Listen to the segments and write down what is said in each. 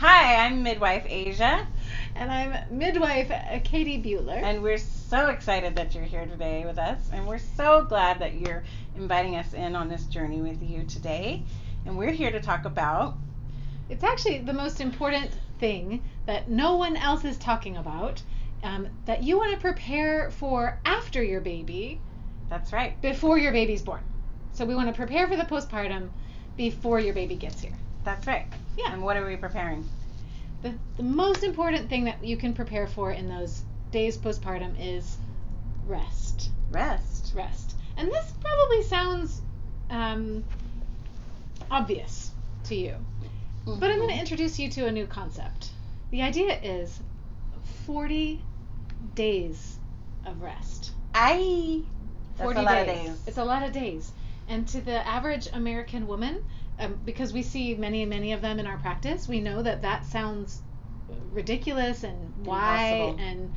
Hi, I'm Midwife Asia, And I'm Midwife Katie Bueller. and we're so excited that you're here today with us, and we're so glad that you're inviting us in on this journey with you today. And we're here to talk about It's actually the most important thing that no one else is talking about, that you want to prepare for after your baby, that's right. before your baby's born. So we want to prepare for the postpartum before your baby gets here. That's right. Yeah. And what are we preparing? The most important thing that you can prepare for in those days postpartum is rest. Rest. Rest. And this probably sounds obvious to you. But I'm going to introduce you to a new concept. The idea is 40 days of rest. That's 40 a lot of days. It's a lot of days. And to the average American woman, because we see many of them in our practice, we know that sounds ridiculous and why Impossible.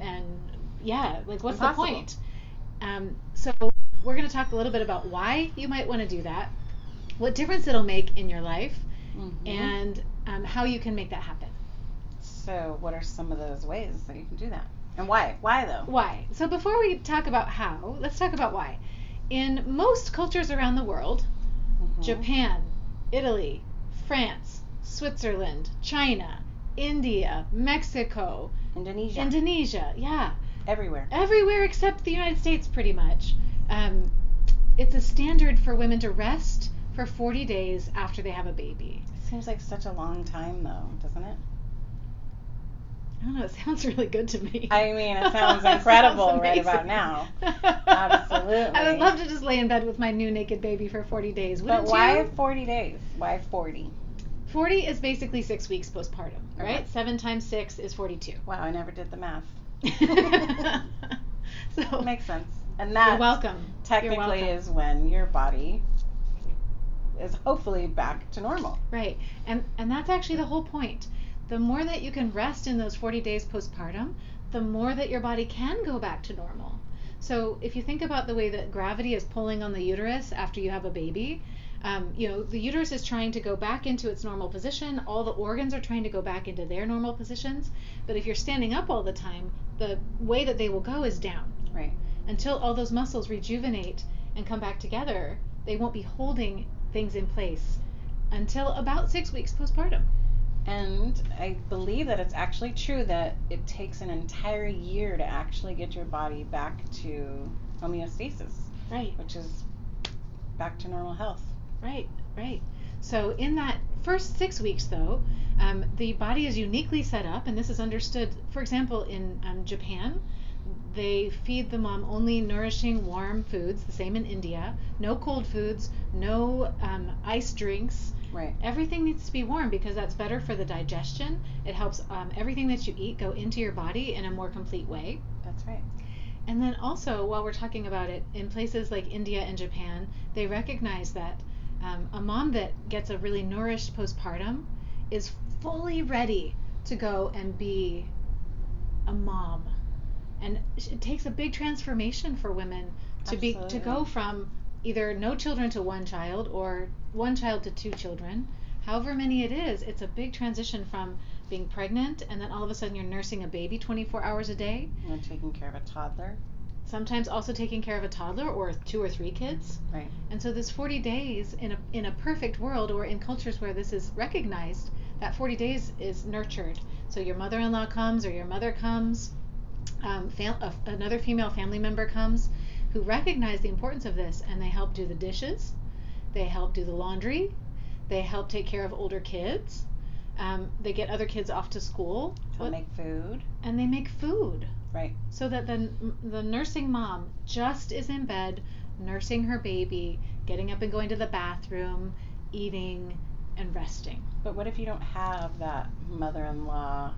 and yeah, like what's Impossible. the point? So we're going to talk a little bit about why you might want to do that, what difference it'll make in your life, and how you can make that happen. So, what are some of those ways that you can do that? And why? Why though? Why? So before we talk about how, let's talk about why. In most cultures around the world, Japan, Italy, France, Switzerland, China, India, Mexico, Indonesia. yeah. Everywhere. Everywhere except the United States, pretty much. It's a standard for women to rest for 40 days after they have a baby. Seems like such a long time though, doesn't it? I don't know, it sounds really good to me. I mean, it sounds incredible Sounds right about amazing. now. Absolutely. I would love to just lay in bed with my new naked baby for 40 days. But Wouldn't why you? 40 days? Why 40? 40 is basically 6 weeks postpartum, Okay. right? 7 times 6 is 42. Wow, I never did the math. So Makes sense. And that you're welcome. technically You're welcome. is when your body is hopefully back to normal. Right. And that's actually the whole point. The more that you can rest in those 40 days postpartum, the more that your body can go back to normal. So if you think about the way that gravity is pulling on the uterus after you have a baby, the uterus is trying to go back into its normal position. All the organs are trying to go back into their normal positions. But if you're standing up all the time, the way that they will go is down. Right. Until all those muscles rejuvenate and come back together, they won't be holding things in place until about 6 weeks postpartum. And I believe that it's actually true that it takes an entire year to actually get your body back to homeostasis. Right. Which is back to normal health. Right. So in that first 6 weeks, though, the body is uniquely set up, and this is understood. For example, in Japan, they feed the mom only nourishing, warm foods. The same in India. No cold foods. No ice drinks. Right. Everything needs to be warm because that's better for the digestion. It helps everything that you eat go into your body in a more complete way. That's right. And then also, while we're talking about it, in places like India and Japan, they recognize that a mom that gets a really nourished postpartum is fully ready to go and be a mom. And it takes a big transformation for women to go from either no children to one child or one child to 2 children. However many it is, it's a big transition from being pregnant and then all of a sudden you're nursing a baby 24 hours a day. And taking care of a toddler. Sometimes also taking care of a toddler or 2 or 3 kids. Right. And so this 40 days in a perfect world, or in cultures where this is recognized, that 40 days is nurtured. So your mother-in-law comes or your mother comes, another female family member comes who recognize the importance of this, and they help do the dishes, they help do the laundry, they help take care of older kids, they get other kids off to school. To make food. And they make food. Right. So that the nursing mom just is in bed, nursing her baby, getting up and going to the bathroom, eating, and resting. But what if you don't have that mother-in-law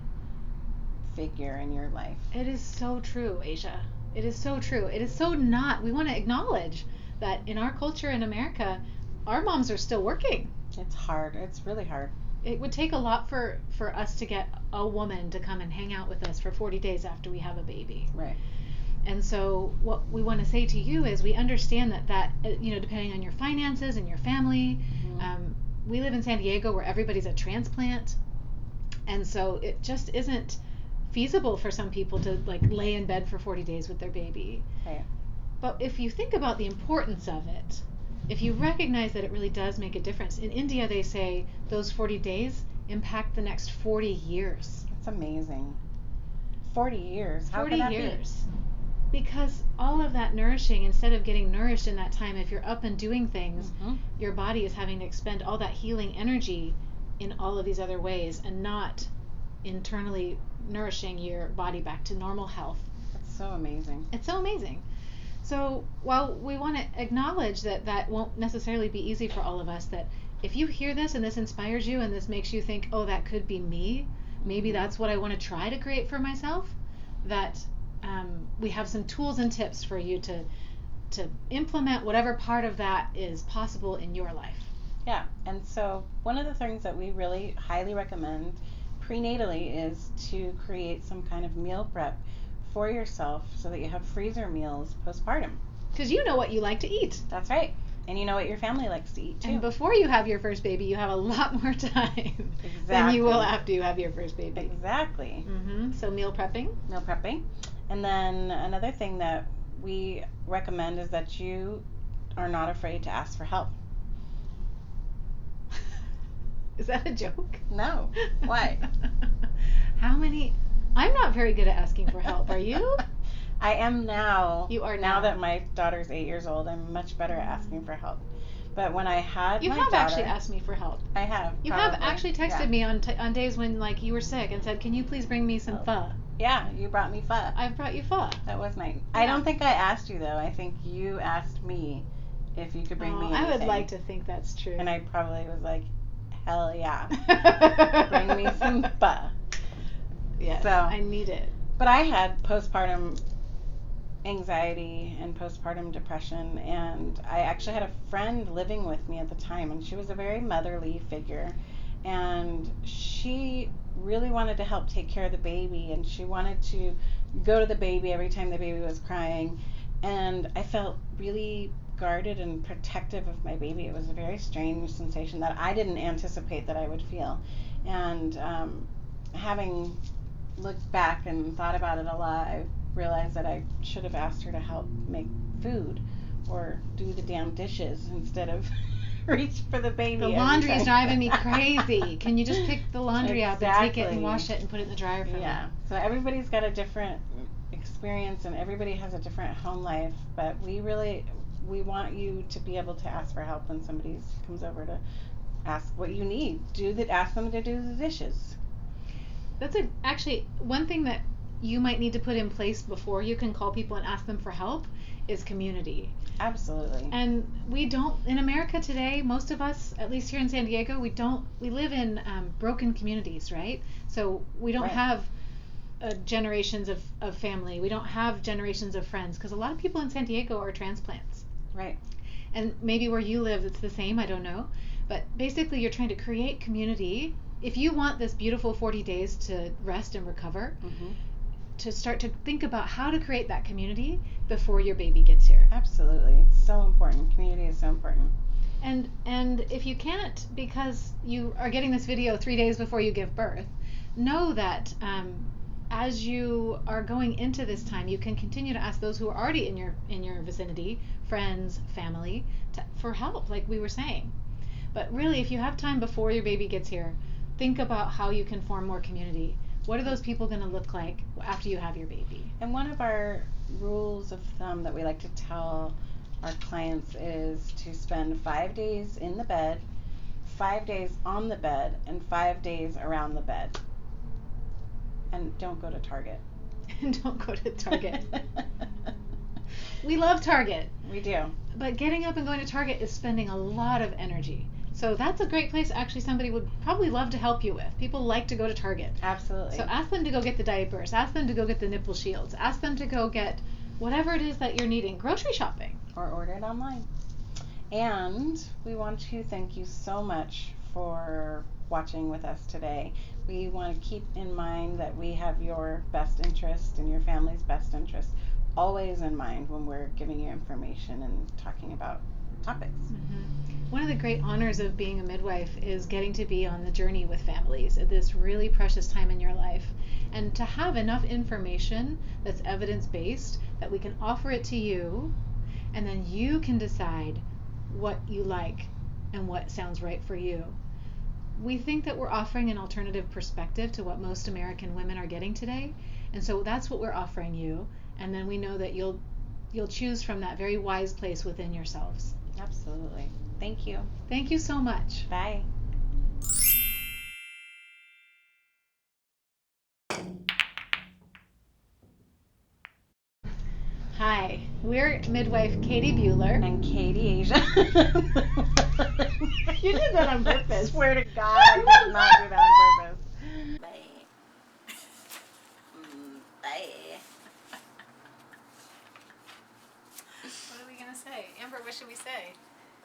figure in your life? It is so true, Asia. It is so true. It is so not. We want to acknowledge that in our culture in America, our moms are still working. It's hard. It's really hard. It would take a lot for us to get a woman to come and hang out with us for 40 days after we have a baby. Right. And so what we want to say to you is we understand that depending on your finances and your family, we live in San Diego where everybody's a transplant. And so it just isn't feasible for some people to like lay in bed for 40 days with their baby. Right. But if you think about the importance of it, if you recognize that it really does make a difference, in India they say those 40 days impact the next 40 years. That's amazing. 40 years. How 40 can that years. Because all of that nourishing, instead of getting nourished in that time, if you're up and doing things, Mm-hmm. your body is having to expend all that healing energy in all of these other ways and not internally nourishing your body back to normal health. That's so amazing. It's so amazing. So while we want to acknowledge that that won't necessarily be easy for all of us, that if you hear this and this inspires you and this makes you think, oh, that could be me, maybe that's what I want to try to create for myself, that we have some tools and tips for you to implement whatever part of that is possible in your life. Yeah, and so one of the things that we really highly recommend prenatally is to create some kind of meal prep for yourself so that you have freezer meals postpartum. Because you know what you like to eat. That's right. And you know what your family likes to eat too. And before you have your first baby, you have a lot more time than you will after you have your first baby. Exactly. So meal prepping. Meal prepping. And then another thing that we recommend is that you are not afraid to ask for help. Is that a joke? No. Why? How many? I'm not very good at asking for help. Are you? I am now. You are now now. that my daughter's 8 years old. I'm much better at asking for help. But when I had You my have daughter, actually asked me for help. I have. You probably. have actually texted me on days when like you were sick and said, "Can you please bring me some pho?" Yeah, you brought me pho. I've brought you pho. That was nice. Yeah. I don't think I asked you though. I think you asked me if you could bring me anything. I would like to think that's true. And I probably was like, hell yeah. Bring me some pho. Yes, So, I need it. But I had postpartum anxiety and postpartum depression, and I actually had a friend living with me at the time, and she was a very motherly figure, and she really wanted to help take care of the baby, and she wanted to go to the baby every time the baby was crying, and I felt really guarded and protective of my baby. It was a very strange sensation that I didn't anticipate that I would feel, and having looked back and thought about it a lot, I realized that I should have asked her to help make food or do the damn dishes instead of reach for the baby. The every laundry is time. driving me crazy. Can you just pick the laundry up and take it and Exactly. wash it and put it in the dryer for me? Yeah. So everybody's got a different experience and everybody has a different home life, but we want you to be able to ask for help when somebody comes over to ask what you need. Ask them to do the dishes. That's actually one thing that you might need to put in place before you can call people and ask them for help is community. Absolutely. And we don't, in America today, most of us, at least here in San Diego, we live in broken communities, right? So we don't Right. have generations of family. We don't have generations of friends because a lot of people in San Diego are transplants. Right. And maybe where you live it's the same, I don't know. But basically you're trying to create community. If you want this beautiful 40 days to rest and recover, to start to think about how to create that community before your baby gets here. Absolutely. It's so important. Community is so important. And if you can't, because you are getting this video 3 days before you give birth, know that as you are going into this time, you can continue to ask those who are already in your vicinity, friends, family, for help, like we were saying. But really, if you have time before your baby gets here, think about how you can form more community. What are those people going to look like after you have your baby? And one of our rules of thumb that we like to tell our clients is to spend 5 days in the bed, 5 days on the bed, and 5 days around the bed. And don't go to Target. And don't go to Target. We love Target. We do. But getting up and going to Target is spending a lot of energy. So that's a great place actually somebody would probably love to help you with. People like to go to Target. Absolutely. So ask them to go get the diapers. Ask them to go get the nipple shields. Ask them to go get whatever it is that you're needing. Grocery shopping. Or order it online. And we want to thank you so much for watching with us today. We want to keep in mind that we have your best interest and your family's best interest always in mind when we're giving you information and talking about topics. One of the great honors of being a midwife is getting to be on the journey with families at this really precious time in your life, and to have enough information that's evidence-based that we can offer it to you, and then you can decide what you like and what sounds right for you. We think that we're offering an alternative perspective to what most American women are getting today, and so that's what we're offering you, and then we know that you'll choose from that very wise place within yourselves. Absolutely. Thank you. Thank you so much. Bye. Hi, we're midwife Katie Bueller. And Katie Asia. You did that on purpose. I swear to God, I did not do that on purpose. Bye. Bye. What are we going to say? Amber, what should we say?